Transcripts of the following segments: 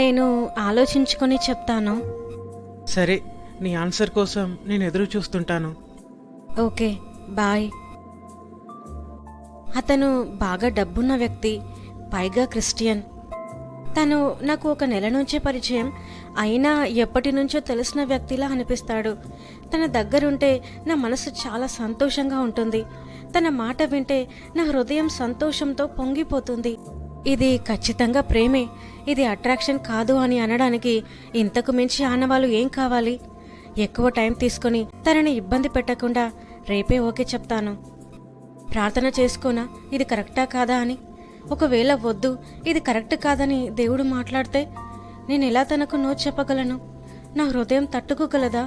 నేను ఆలోచించుకొని చెప్తాను. సరే, నీ ఆన్సర్ కోసం నేను ఎదురు చూస్తుంటాను. Okay, bye. అతను బాగా డబ్బున్న వ్యక్తి, పైగా క్రిస్టియన్. తను నాకు ఒక నెల నుంచే పరిచయం, అయినా ఎప్పటి నుంచో తెలిసిన వ్యక్తిలా అనిపిస్తాడు. తన దగ్గరుంటే నా మనసు చాలా సంతోషంగా ఉంటుంది. తన మాట వింటే నా హృదయం సంతోషంతో పొంగిపోతుంది. ఇది ఖచ్చితంగా ప్రేమే, ఇది అట్రాక్షన్ కాదు అని అనడానికి ఇంతకు మించి ఆనవాళ్ళు ఏం కావాలి? ఎక్కువ టైం తీసుకుని తనని ఇబ్బంది పెట్టకుండా రేపే ఓకే చెప్తాను. ప్రార్థన చేసుకోనా ఇది కరెక్టా కాదా అని? ఒకవేళ వద్దు, ఇది కరెక్ట్ కాదని దేవుడు మాట్లాడితే నేను ఎలా తనకు నో చెప్పగలను? నా హృదయం తట్టుకోగలదా?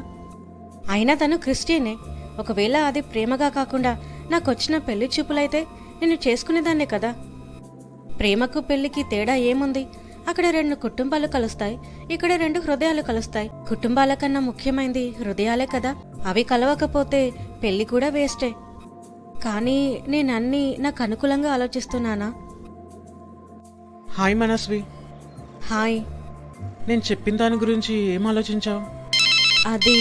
అయినా తను క్రిస్టియనే. ఒకవేళ అది ప్రేమగా కాకుండా నాకొచ్చిన పెళ్లి చూపులైతే నేను చేసుకునేదాన్నే కదా. ప్రేమకు పెళ్లికి తేడా ఏముంది? అక్కడ 2 కుటుంబాలు కలుస్తాయి, ఇక్కడ 2 హృదయాలు కలుస్తాయి. కుటుంబాల కన్నా ముఖ్యమైంది హృదయాలే కదా. అవి కలవకపోతే పెళ్లి కూడా వేస్టే. కానీ నేనన్నీ నాకు అనుకూలంగా ఆలోచిస్తున్నానా? హాయ్ మనస్వి. హాయ్. నేను చెప్పిన దాని గురించి ఏం ఆలోచించావు? అది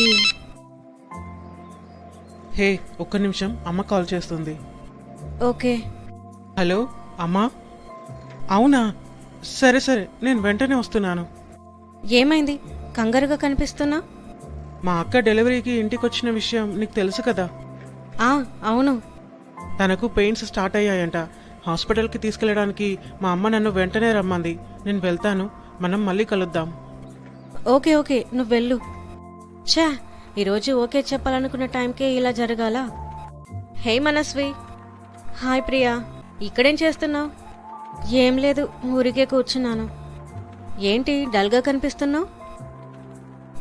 హే, ఒక్క నిమిషం, అమ్మ కాల్ చేస్తుంది. ఓకే. హలో అమ్మా. అవునా, సరే సరే, నేను వెంటనే వస్తున్నాను. ఏమైంది? కంగారుగా కనిపిస్తున్నా. మా అక్క డెలివరీకి ఇంటికి వచ్చిన విషయం నీకు తెలుసు కదా. అవును. తనకు పెయిన్స్ స్టార్ట్ అయ్యాయంట. హాస్పిటల్కి తీసుకెళ్ళడానికి మా అమ్మ నన్ను వెంటనే రమ్మంది. నేను వెళ్తాను, మనం మళ్ళీ కలుద్దాం. ఓకే ఓకే, నువ్వు వెళ్ళు. ఛా, ఈరోజు ఓకే చెప్పాలనుకున్న టైంకే ఇలా జరగాల. హే మనస్వి. హాయ్ ప్రియా. ఇక్కడేం చేస్తున్నావు? ఏం లేదు, ఊరికే కూర్చున్నాను. ఏంటి డల్గా కనిపిస్తున్నావు?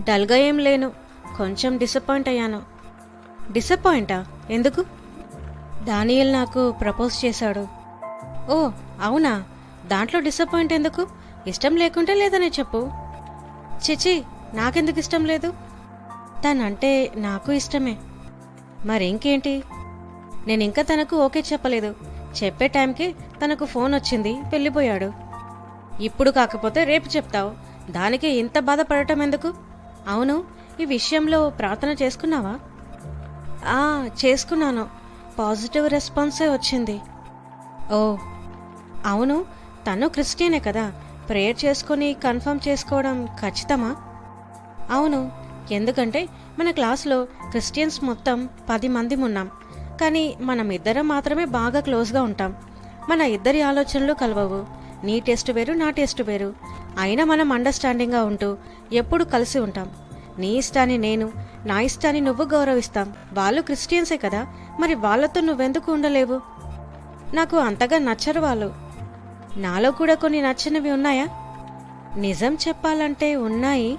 డల్గా ఏం లేను, కొంచెం డిసప్పాయింట్ అయ్యాను. డిసప్పాయింటా? ఎందుకు? డానియల్ నాకు ప్రపోజ్ చేశాడు. ఓ అవునా? దాంట్లో డిసప్పాయింట్ ఎందుకు? ఇష్టం లేకుంటే లేదనే చెప్పు. చిచి, నాకెందుకు ఇష్టం లేదు? తనంటే నాకు ఇష్టమే. మరింకేంటి? నేనింకా తనకు ఓకే చెప్పలేదు. చెప్పే టైంకి తనకు ఫోన్ వచ్చింది, వెళ్ళిపోయాడు. ఇప్పుడు కాకపోతే రేపు చెప్తావు, దానికి ఇంత బాధపడటం ఎందుకు? అవును, ఈ విషయంలో ప్రార్థన చేసుకున్నావా? చేసుకున్నాను. పాజిటివ్ రెస్పాన్సే వచ్చింది. ఓ అవును, తను క్రిస్టియనే కదా. ప్రేయర్ చేసుకొని కన్ఫర్మ్ చేసుకోవడం ఖచ్చితమా? అవును, ఎందుకంటే మన క్లాస్లో క్రిస్టియన్స్ మొత్తం 10 మంది ఉన్నాం. కానీ మనం ఇద్దరం మాత్రమే బాగా క్లోజ్గా ఉంటాం. మన ఇద్దరి ఆలోచనలు కలవవు. నీ టెస్ట్ వేరు, నా టెస్ట్ వేరు. అయినా మనం అండర్స్టాండింగ్గా ఉంటూ ఎప్పుడు కలిసి ఉంటాం. నీ ఇష్టాన్ని నేను, నా ఇష్టాన్ని నువ్వు గౌరవిస్తాం. వాళ్ళు క్రిస్టియన్సే కదా, మరి వాళ్ళతో నువ్వెందుకు ఉండలేవు? నాకు అంతగా నచ్చరు వాళ్ళు. నాలో కూడా కొన్ని నచ్చనివి ఉన్నాయా? నిజం చెప్పాలంటే ఉన్నాయి.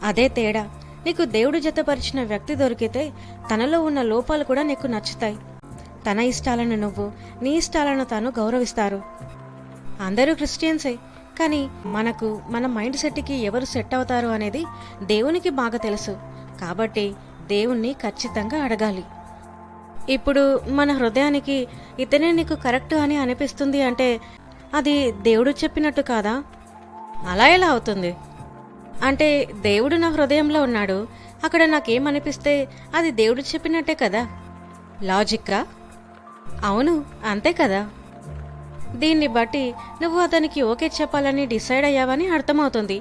అదే తేడా. నీకు దేవుడు జతపరిచిన వ్యక్తి దొరికితే తనలో ఉన్న లోపాలు కూడా నీకు నచ్చుతాయి. తన ఇష్టాలను నువ్వు, నీ ఇష్టాలను తను గౌరవిస్తారు. అందరూ క్రిస్టియన్సే, కానీ మనకు మన మైండ్ సెట్కి ఎవరు సెట్ అవుతారు అనేది దేవునికి బాగా తెలుసు. కాబట్టి దేవుణ్ణి ఖచ్చితంగా అడగాలి. ఇప్పుడు మన హృదయానికి ఇతనే నీకు కరెక్ట్ అని అనిపిస్తుంది అంటే అది దేవుడు చెప్పినట్టు కాదా? అలా ఎలా అవుతుంది? అంటే దేవుడు నా హృదయంలో ఉన్నాడు, అక్కడ నాకేమనిపిస్తే అది దేవుడు చెప్పినట్టే కదా. లాజిక్కా? అవును, అంతే కదా. దీన్ని బట్టి నువ్వు అతనికి ఓకే చెప్పాలని డిసైడ్ అయ్యావని అర్థమవుతుంది.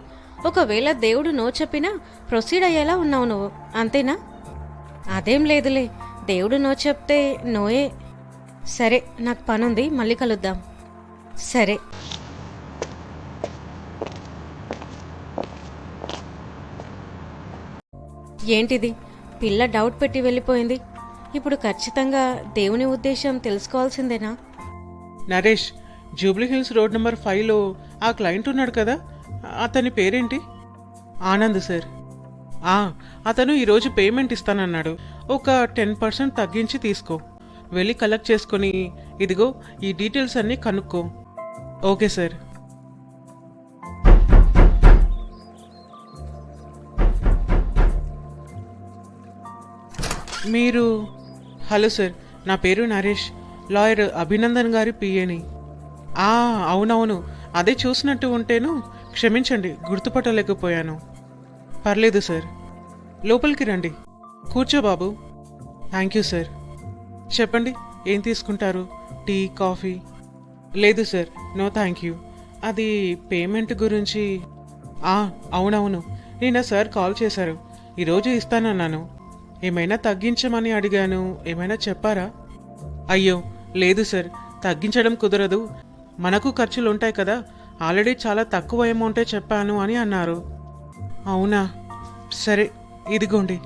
ఒకవేళ దేవుడు నో చెప్పినా ప్రొసీడ్ అయ్యేలా ఉన్నావు నువ్వు, అంతేనా? అదేం లేదులే, దేవుడు నో చెప్తే నోయే. సరే, నాకు పనుంది, మళ్ళీ కలుద్దాం. సరే. ఏంటిది? పిల్ల డౌట్ పెట్టి వెళ్ళిపోయింది. ఇప్పుడు ఖచ్చితంగా దేవుని ఉద్దేశం తెలుసుకోవాల్సిందేనా? నరేష్, జూబ్లీ హిల్స్ రోడ్ నెంబర్ 5లో ఆ క్లయింట్ ఉన్నాడు కదా, అతని పేరేంటి? ఆనంద్ సార్. అతను ఈరోజు పేమెంట్ ఇస్తానన్నాడు. ఒక 10% తగ్గించి తీసుకో. వెళ్ళి కలెక్ట్ చేసుకొని ఇదిగో ఈ డీటెయిల్స్ అన్నీ కనుక్కో. Okay sir. మీరు? హలో సార్, నా పేరు నరేష్, లాయర్ అభినందన్ గారి పిఏని. అవునవును, అదే చూసినట్టు ఉంటేను. క్షమించండి, గుర్తుపట్టలేకపోయాను. పర్లేదు సార్. లోపలికి రండి. కూర్చో బాబు. Thank you sir. చెప్పండి, ఏం తీసుకుంటారు? Tea, coffee? లేదు సార్, నో థ్యాంక్ యూ. అది పేమెంట్ గురించి. అవునవును, నిన్న సార్ కాల్ చేశారు. ఈరోజు ఇస్తానన్నాను. ఏమైనా తగ్గించమని అడిగాను. ఏమైనా చెప్పారా? అయ్యో లేదు సార్, తగ్గించడం కుదరదు. మనకు ఖర్చులు ఉంటాయి కదా, ఆల్రెడీ చాలా తక్కువ అమౌంటే చెప్పాను అని అన్నారు. అవునా, సరే ఇదిగోండి.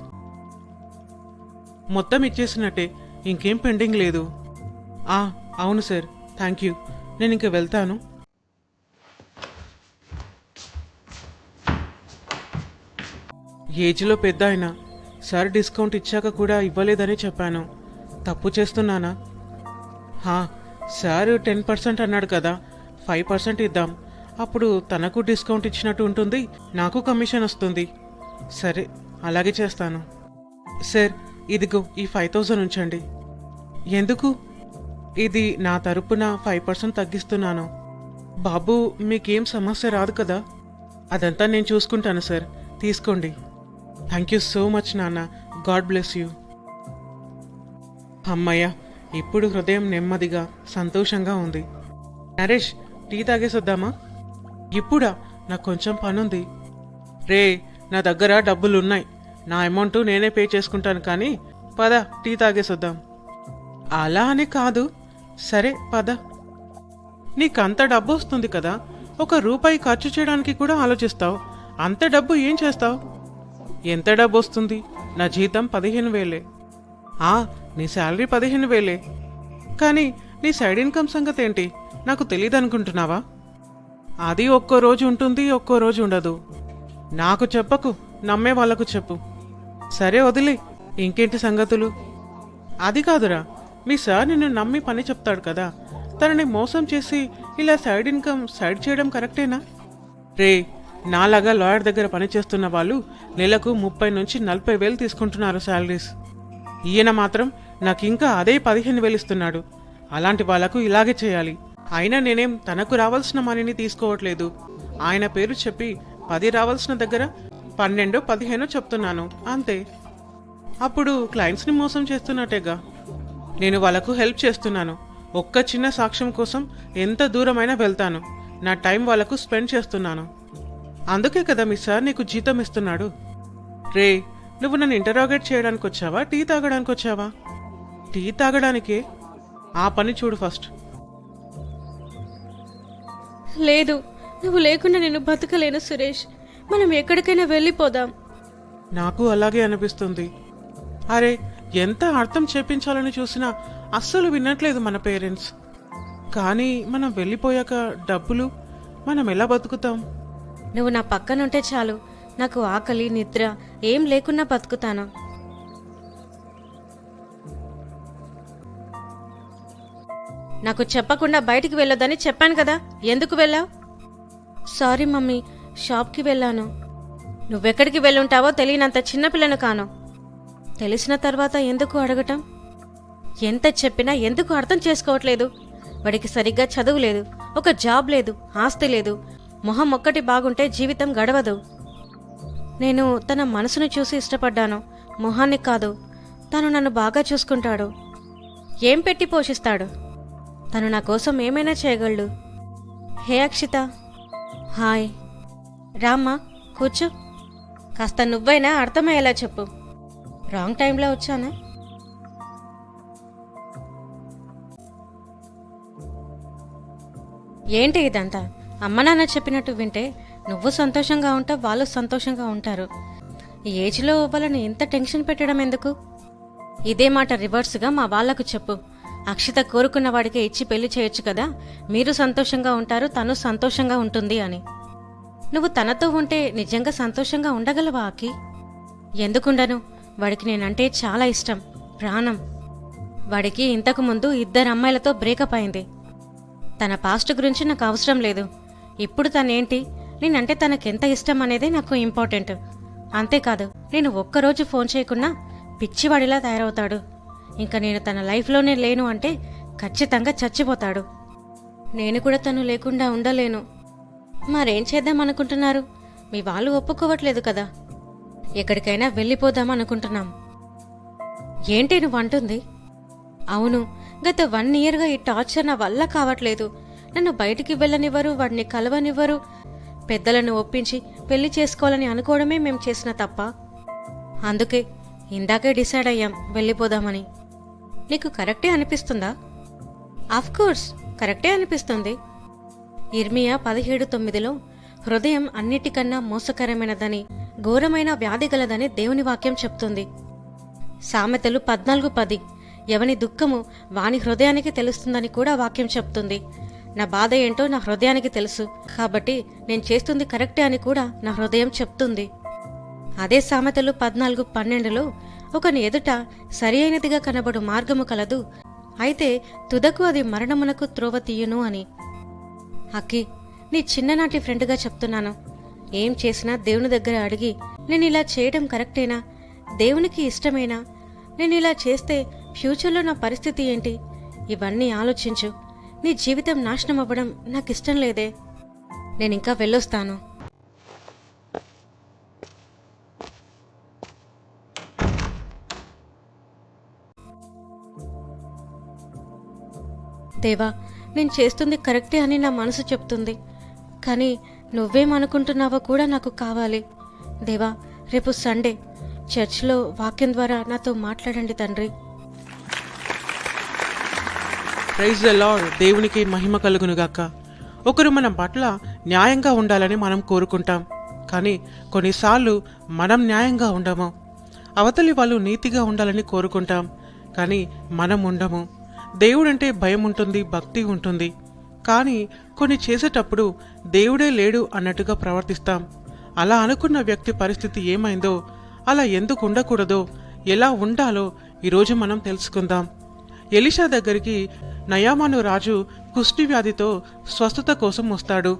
మొత్తం ఇచ్చేసినట్టే, ఇంకేం పెండింగ్ లేదు. అవును సార్, థ్యాంక్ యూ. నేను ఇంక వెళ్తాను. ఏజ్లో పెద్ద ఆయన సార్ డిస్కౌంట్ ఇచ్చాక కూడా ఇవ్వలేదని చెప్పాను. తప్పు చేస్తున్నానా? సార్ 10% అన్నాడు కదా, 5% ఇద్దాం. అప్పుడు తనకు డిస్కౌంట్ ఇచ్చినట్టు ఉంటుంది, నాకు కమిషన్ వస్తుంది. సరే, అలాగే చేస్తాను. సార్, ఇదిగో ఈ 5000 ఉంచండి. ఎందుకు? ఇది నా తరపున 5% తగ్గిస్తున్నాను. బాబు, మీకేం సమస్య రాదు కదా? అదంతా నేను చూసుకుంటాను సార్, తీసుకోండి. థ్యాంక్ యూ సో మచ్ నాన్న, గాడ్ బ్లెస్ యూ. అమ్మయ్య, ఇప్పుడు హృదయం నెమ్మదిగా సంతోషంగా ఉంది. నరేష్, టీ తాగేసొద్దామా? ఇప్పుడా? నాకు కొంచెం పనుంది. రే, నా దగ్గర డబ్బులున్నాయి. నా అమౌంట్ నేనే పే చేసుకుంటాను, కానీ పద టీ తాగేసొద్దాం. అలా అని కాదు. సరే పద. నీకంత డబ్బు వస్తుంది కదా, ₹1 ఖర్చు చేయడానికి కూడా ఆలోచిస్తావు. అంత డబ్బు ఏం చేస్తావు? ఎంత డబ్బు వస్తుంది? నా జీతం 15,000. నీ శాలరీ 15,000. కానీ నీ సైడ్ ఇన్కమ్ సంగతి ఏంటి? నాకు తెలియదు అనుకుంటున్నావా? అది ఒక్కో రోజు ఉంటుంది, ఒక్కో రోజు ఉండదు. నాకు చెప్పకు, నమ్మే వాళ్ళకు చెప్పు. సరే వదిలే. ఇంకేంటి సంగతులు? అది కాదురా, మీ సార్ నిన్ను నమ్మి పని చెప్తాడు కదా, తనని మోసం చేసి ఇలా సైడ్ ఇన్కమ్ సైడ్ చేయడం కరెక్టేనా? రే, నాలాగా లాయర్ దగ్గర పనిచేస్తున్న వాళ్ళు నెలకు 30,000 నుంచి 40,000 తీసుకుంటున్నారు శాలరీస్. ఈయన మాత్రం నాకు ఇంకా అదే 15,000 ఇస్తున్నాడు. అలాంటి వాళ్లకు ఇలాగే చేయాలి. అయినా నేనేం తనకు రావాల్సిన మనీని తీసుకోవట్లేదు. ఆయన పేరు చెప్పి 10 రావాల్సిన దగ్గర 12, 15 చెప్తున్నాను, అంతే. అప్పుడు క్లయింట్స్ని మోసం చేస్తున్నట్టేగా. నేను వాళ్ళకు హెల్ప్ చేస్తున్నాను. ఒక్క చిన్న సాక్ష్యం కోసం ఎంత దూరమైనా వెళ్తాను. నా టైం వాళ్ళకు స్పెండ్ చేస్తున్నాను. అందుకే కదా మీ సార్ నీకు జీతం ఇస్తున్నాడు. రే, నువ్వు నన్ను ఇంటరాగేట్ చేయడానికి వచ్చావా, టీ తాగడానికి వచ్చావా? టీ తాగడానికే. ఆ పని చూడు ఫస్ట్. లేదు, నువ్వు లేకుండా నేను బతకలేను సురేష్. మనం ఎక్కడికైనా వెళ్ళిపోదాం. నాకు అలాగే అనిపిస్తుంది. అరే, ఎంత అర్థం చేపించాలని చూసినా అస్సలు వినట్లేదు మన పేరెంట్స్. కానీ మనం వెళ్ళిపోయాక డబ్బులు మనం ఎలా బతుకుతాం? నువ్వు నా పక్కనుంటే చాలు, నాకు ఆకలి నిద్ర ఏం లేకున్నా బతుకుతాను. నాకు చెప్పకుండా బయటికి వెళ్ళొద్దని చెప్పాను కదా, ఎందుకు వెళ్ళావు? సారీ మమ్మీ, షాప్కి వెళ్ళాను. నువ్వెక్కడికి వెళ్ళుంటావో తెలియనంత చిన్నపిల్లను కాను. తెలిసిన తర్వాత ఎందుకు అడగటం? ఎంత చెప్పినా ఎందుకు అర్థం చేసుకోవట్లేదు? వాడికి సరిగ్గా చదువు లేదు, ఒక జాబ్ లేదు, ఆస్తి లేదు. మొహం ఒక్కటి బాగుంటే జీవితం గడవదు. నేను తన మనసును చూసి ఇష్టపడ్డాను, మొహాన్ని కాదు. తను నన్ను బాగా చూసుకుంటాడు, ఏం పెట్టి పోషిస్తాడు. తను నా కోసం ఏమైనా చేయగలడు. హే అక్షిత, హాయ్. రామ్మా, కూర్చో. కాస్త నువ్వైనా అర్థమయ్యేలా చెప్పు. రాంగ్ టైంలో వచ్చానా? ఏంటి ఇదంతా? అమ్మ నాన్న చెప్పినట్టు వింటే నువ్వు సంతోషంగా ఉంటావు, వాళ్ళు సంతోషంగా ఉంటారు. ఈ ఏజ్లో వాళ్ళని ఇంత టెన్షన్ పెట్టడం ఎందుకు? ఇదే మాట రివర్స్గా మా వాళ్లకు చెప్పు. అక్షిత కోరుకున్న వాడికే ఇచ్చి పెళ్లి చేయొచ్చు కదా, మీరు సంతోషంగా ఉంటారు, తను సంతోషంగా ఉంటుంది అని. నువ్వు తనతో ఉంటే నిజంగా సంతోషంగా ఉండగలవా ఆకి? ఎందుకుండను? వాడికి నేనంటే చాలా ఇష్టం, ప్రాణం. వాడికి ఇంతకు ముందు 2 అమ్మాయిలతో బ్రేకప్ అయింది. తన పాస్ట్ గురించి నాకు అవసరం లేదు. ఇప్పుడు తనేంటి, నేనంటే తనకెంత ఇష్టం అనేదే నాకు ఇంపార్టెంట్. అంతేకాదు, నేను ఒక్కరోజు ఫోన్ చేయకున్నా పిచ్చివాడిలా తయారవుతాడు. ఇంకా నేను తన లైఫ్లోనే లేను అంటే ఖచ్చితంగా చచ్చిపోతాడు. నేను కూడా తను లేకుండా ఉండలేను. మరేం చేద్దాం అనుకుంటున్నారు? మీ వాళ్ళు ఒప్పుకోవట్లేదు కదా. ఎక్కడికైనా వెళ్ళిపోదాం అనుకుంటున్నాం. ఏంటి నువ్వు అంటుంది? అవును, గత 1 ఇయర్గా ఈ టార్చర్ నా వల్ల కావట్లేదు. నన్ను బయటికి వెళ్ళనివ్వరు, వాడిని కలవనివ్వరు. పెద్దలను ఒప్పించి పెళ్లి చేసుకోవాలని అనుకోవడమే మేం చేసిన తప్ప. అందుకే ఇందాకే డిసైడ్ అయ్యాం వెళ్ళిపోదామని. నీకు కరెక్టే అనిపిస్తుందా? ఆఫ్కోర్స్ కరెక్టే అనిపిస్తుంది. ఇర్మియా 17:9లో హృదయం అన్నిటికన్నా మోసకరమైనదని, ఘోరమైన వ్యాధి గలదని దేవుని వాక్యం చెప్తుంది. సామెతలు 14:10 ఎవని దుఃఖము వాని హృదయానికి తెలుస్తుందని కూడా వాక్యం చెప్తుంది. నా బాధ ఏంటో నా హృదయానికి తెలుసు, కాబట్టి నేను చేస్తుంది కరెక్టే అని కూడా నా హృదయం చెప్తుంది. అదే సామెతలు 14:12లో ఒకని ఎదుట సరి అయినదిగా కనబడు మార్గము కలదు, అయితే తుదకు అది మరణమునకు త్రోవ తీయును అని. అక్కి, నీ చిన్ననాటి ఫ్రెండ్గా చెప్తున్నాను. ఏం చేసినా దేవుని దగ్గర అడిగి, నేను ఇలా చేయడం కరెక్టేనా, దేవునికి ఇష్టమేనా, నేను ఇలా చేస్తే ఫ్యూచర్లో నా పరిస్థితి ఏంటి, ఇవన్నీ ఆలోచించు. నీ జీవితం నాశనం అవ్వడం నాకిష్టం లేదే. నేనింకా వెళ్ళొస్తాను. దేవా, నేను చేస్తుంది కరెక్టే అని నా మనసు చెప్తుంది, కానీ నువ్వేమనుకుంటున్నావో కూడా నాకు కావాలి. దేవా, రేపు సండే చర్చ్లో వాక్యం ద్వారా నాతో మాట్లాడండి తండ్రి. Praise the lord. దేవునికి మహిమ కలుగునుగాక. ఒకరు మన పట్ల న్యాయంగా ఉండాలని మనం కోరుకుంటాం, కానీ కొన్నిసార్లు మనం న్యాయంగా ఉండము. అవతలి వాళ్ళు నీతిగా ఉండాలని కోరుకుంటాం, కానీ మనం ఉండము. దేవుడంటే భయం ఉంటుంది, భక్తి ఉంటుంది, కానీ కొన్ని చేసేటప్పుడు దేవుడే లేడు అన్నట్టుగా ప్రవర్తిస్తాం. అలా అనుకున్న వ్యక్తి పరిస్థితి ఏమైందో, అలా ఎందుకు ఉండకూడదో, ఎలా ఉండాలో ఈరోజు మనం తెలుసుకుందాం. ఎలీషా దగ్గరికి నయామాను రాజు కుష్టి వ్యాధితో స్వస్థత కోసం వస్తాడు.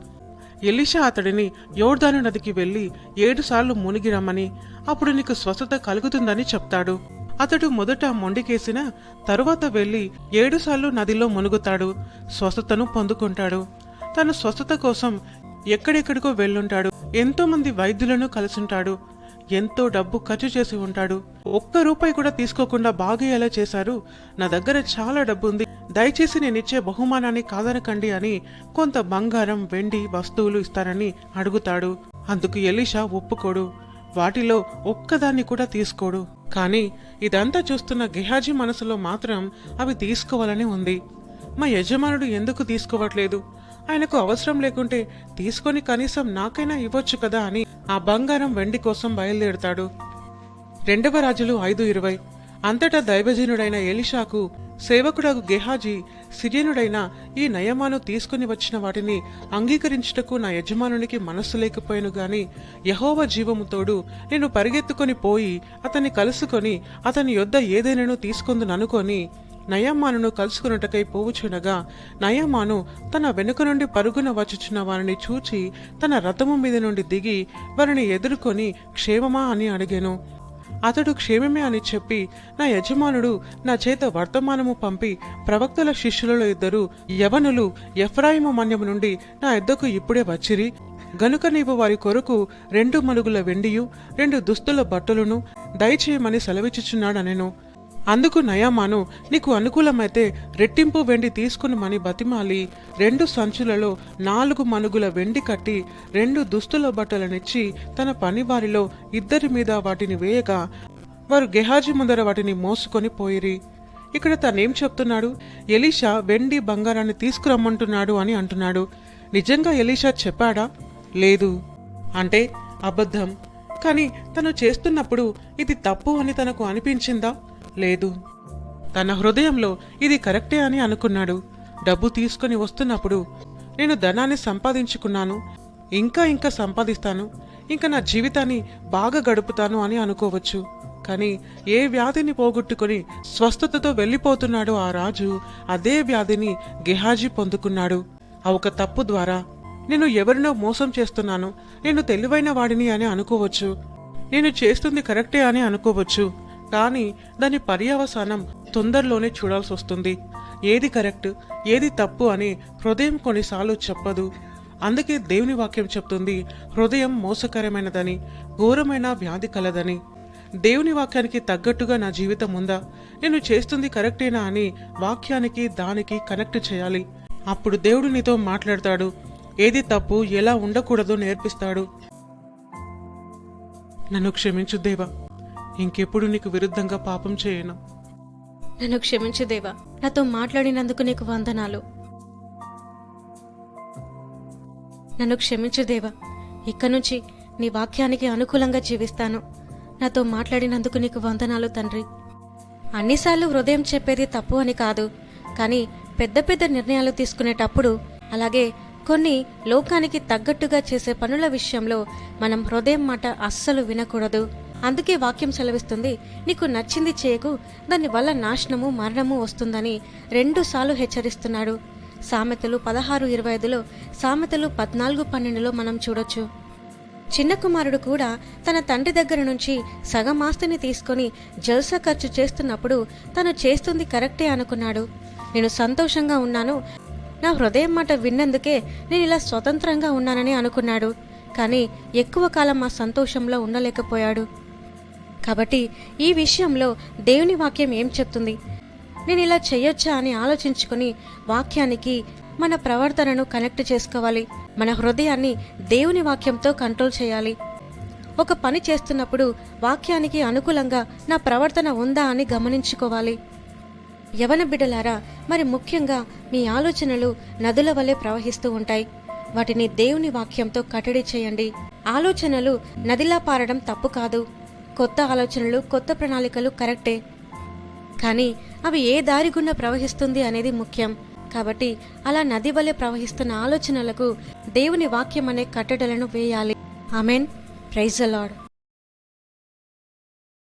ఎలీషా అతడిని యోర్దాను నదికి వెళ్లి 7 సార్లు మునిగి రమ్మని, అప్పుడు నీకు స్వస్థత కలుగుతుందని చెప్తాడు. అతడు మొదట మొండికేసిన తరువాత వెళ్లి 7 సార్లు నదిలో మునుగుతాడు, స్వస్థతను పొందుకుంటాడు. తను స్వస్థత కోసం ఎక్కడెక్కడికో వెళ్ళుంటాడు, ఎంతో మంది వైద్యులను కలిసుంటాడు, ఎంతో డబ్బు ఖర్చు చేసి ఉంటాడు. ₹1 కూడా తీసుకోకుండా బాగయ్యేలా చేశారు. నా దగ్గర చాలా డబ్బు ఉంది, దయచేసి నేనిచ్చే బహుమానాన్ని కాదనకండి అని కొంత బంగారం, వెండి వస్తువులు ఇస్తారని అడుగుతాడు. అందుకు ఎలీషా ఒప్పుకోడు, వాటిలో ఒక్కదాన్ని కూడా తీసుకోడు. కానీ ఇదంతా చూస్తున్న గెహాజీ మనసులో మాత్రం అవి తీసుకోవాలని ఉంది. మా యజమానుడు ఎందుకు తీసుకోవట్లేదు, ఆయనకు అవసరం లేకుంటే తీసుకొని కనీసం నాకైనా ఇవ్వచ్చు కదా అని ఆ బంగారం, వెండి కోసం బయలుదేరుతాడు. 2వ రాజులు 5:20 అంతటా దైవజనుడైన ఎలీషాకు సేవకుడగు గెహాజీ, సిరియనుడైన ఈ నయమాను తీసుకుని వచ్చిన వాటిని అంగీకరించుటకు నా యజమానునికి మనస్సు లేకపోయాను గాని, యెహోవా జీవము తోడు నేను పరిగెత్తుకొని పోయి అతన్ని కలుసుకొని అతని యొద్ద ఏదైనాను తీసుకొందుననుకొని నయమానును కలుసుకున్నటకై పోవుచునగా, నయమాను తన వెనుక నుండి పరుగున వచ్చుచున్న వారిని చూచి తన రథము మీద నుండి దిగి వారిని ఎదుర్కొని క్షేమమా అని అడిగాను. అతడు క్షేమమే అని చెప్పి, నా యజమానుడు నా చేత వర్తమానము పంపి ప్రవక్తల శిష్యులలో 2 యవనులు ఎఫ్రాయిము మన్యము నుండి నా యొద్దకు ఇప్పుడే వచ్చిరి గనుక నీవు వారి కొరకు 2 మలుగుల వెండియు 2 దుస్తుల బట్టలను దయచేయమని సెలవిచ్చుచున్నాడనెను. అందుకు నయామాను, నీకు అనుకూలమైతే రెట్టింపు వెండి తీసుకునిమని బతిమాలి 2 సంచులలో 4 మనుగుల వెండి కట్టి 2 దుస్తుల బట్టలనిచ్చి తన పనివారిలో 2 మీద వాటిని వేయగా వారు గెహాజీ ముందర వాటిని మోసుకొని పోయిరి. ఇక్కడ తనేం చెప్తున్నాడు? ఎలీషా వెండి బంగారాన్ని తీసుకురమ్మంటున్నాడు అని అంటున్నాడు. నిజంగా ఎలీషా చెప్పాడా? లేదు. అంటే అబద్ధం. కానీ తను చేస్తున్నప్పుడు ఇది తప్పు అని తనకు అనిపించిందా? లేదు. తన హృదయంలో ఇది కరెక్టే అని అనుకున్నాడు. డబ్బు తీసుకుని వస్తున్నప్పుడు నేను ధనాన్ని సంపాదించుకున్నాను, ఇంకా సంపాదిస్తాను, ఇంకా నా జీవితాన్ని బాగా గడుపుతాను అని అనుకోవచ్చు. కానీ ఏ వ్యాధిని పోగొట్టుకుని స్వస్థతతో వెళ్ళిపోతున్నాడో ఆ రాజు, అదే వ్యాధిని గెహాజీ పొందుకున్నాడు. ఆ ఒక తప్పు ద్వారా నేను ఎవరినో మోసం చేస్తున్నాను, నేను తెలివైన వాడిని అని అనుకోవచ్చు, నేను చేస్తుంది కరెక్టే అని అనుకోవచ్చు. కానీ దాని పర్యవసానం తొందరలోనే చూడాల్సి వస్తుంది. ఏది కరెక్ట్ ఏది తప్పు అని హృదయం కొన్నిసార్లు చెప్పదు. అందుకే దేవుని వాక్యం చెప్తుంది, హృదయం మోసకరమైనదని, ఘోరమైన వ్యాధి కలదని. దేవుని వాక్యానికి తగ్గట్టుగా నా జీవితం ఉందా, నేను చేస్తుంది కరెక్టేనా అని వాక్యానికి దానికి కనెక్ట్ చేయాలి. అప్పుడు దేవుడు నీతో మాట్లాడతాడు, ఏది తప్పు ఎలా ఉండకూడదో నేర్పిస్తాడు. నన్ను క్షమించు దేవా, ఇంకెప్పుడు నీకు విరుద్ధంగా పాపం చేయను. నన్ను క్షమించు దేవా, నాతో మాట్లాడినందుకు నీకు వందనాలు. నన్ను క్షమించు దేవా, ఇక నుంచి నీ వాక్యానికి అనుకూలంగా జీవిస్తాను. నాతో మాట్లాడినందుకు నీకు వందనాలు తండ్రి. అన్నిసార్లు హృదయం చెప్పేది తప్పు అని కాదు, కానీ పెద్ద పెద్ద నిర్ణయాలు తీసుకునేటప్పుడు, అలాగే కొన్ని లోకానికి తగ్గట్టుగా చేసే పనుల విషయంలో మనం హృదయం మాట అస్సలు వినకూడదు. అందుకే వాక్యం సెలవిస్తుంది, నీకు నచ్చింది చేయకు, దానివల్ల నాశనము మరణము వస్తుందని 2 సార్లు హెచ్చరిస్తున్నాడు. సామెతలు 16:25లో, సామెతలు 14:12లో మనం చూడొచ్చు. చిన్న కుమారుడు కూడా తన తండ్రి దగ్గర నుంచి సగం ఆస్తిని తీసుకొని జల్సా ఖర్చు చేస్తున్నప్పుడు తను చేస్తుంది కరెక్టే అనుకున్నాడు. నేను సంతోషంగా ఉన్నాను, నా హృదయం మాట విన్నందుకే నేను ఇలా స్వతంత్రంగా ఉన్నానని అనుకున్నాడు. కానీ ఎక్కువ కాలం ఆ సంతోషంలో ఉండలేకపోయాడు. కాబట్టి ఈ విషయంలో దేవుని వాక్యం ఏం చెప్తుంది, నేను ఇలా చెయ్యొచ్చా అని ఆలోచించుకొని వాక్యానికి మన ప్రవర్తనను కనెక్ట్ చేసుకోవాలి. మన హృదయాన్ని దేవుని వాక్యంతో కంట్రోల్ చేయాలి. ఒక పని చేస్తున్నప్పుడు వాక్యానికి అనుకూలంగా నా ప్రవర్తన ఉందా అని గమనించుకోవాలి. యవన బిడ్డలారా, మరి ముఖ్యంగా మీ ఆలోచనలు నదుల వలె ప్రవహిస్తూ ఉంటాయి. వాటిని దేవుని వాక్యంతో కట్టడి చేయండి. ఆలోచనలు నదిలా పారడం తప్పు కాదు. కొత్త ఆలోచనలు, కొత్త ప్రణాళికలు కరెక్టే, కానీ అవి ఏ దారి గుండా ప్రవహిస్తుంది అనేది ముఖ్యం. కాబట్టి అలా నది వలె ప్రవహిస్తున్న ఆలోచనలకు దేవుని వాక్యం అనే కట్టడలను వేయాలి. ఆమెన్. Praise the lord.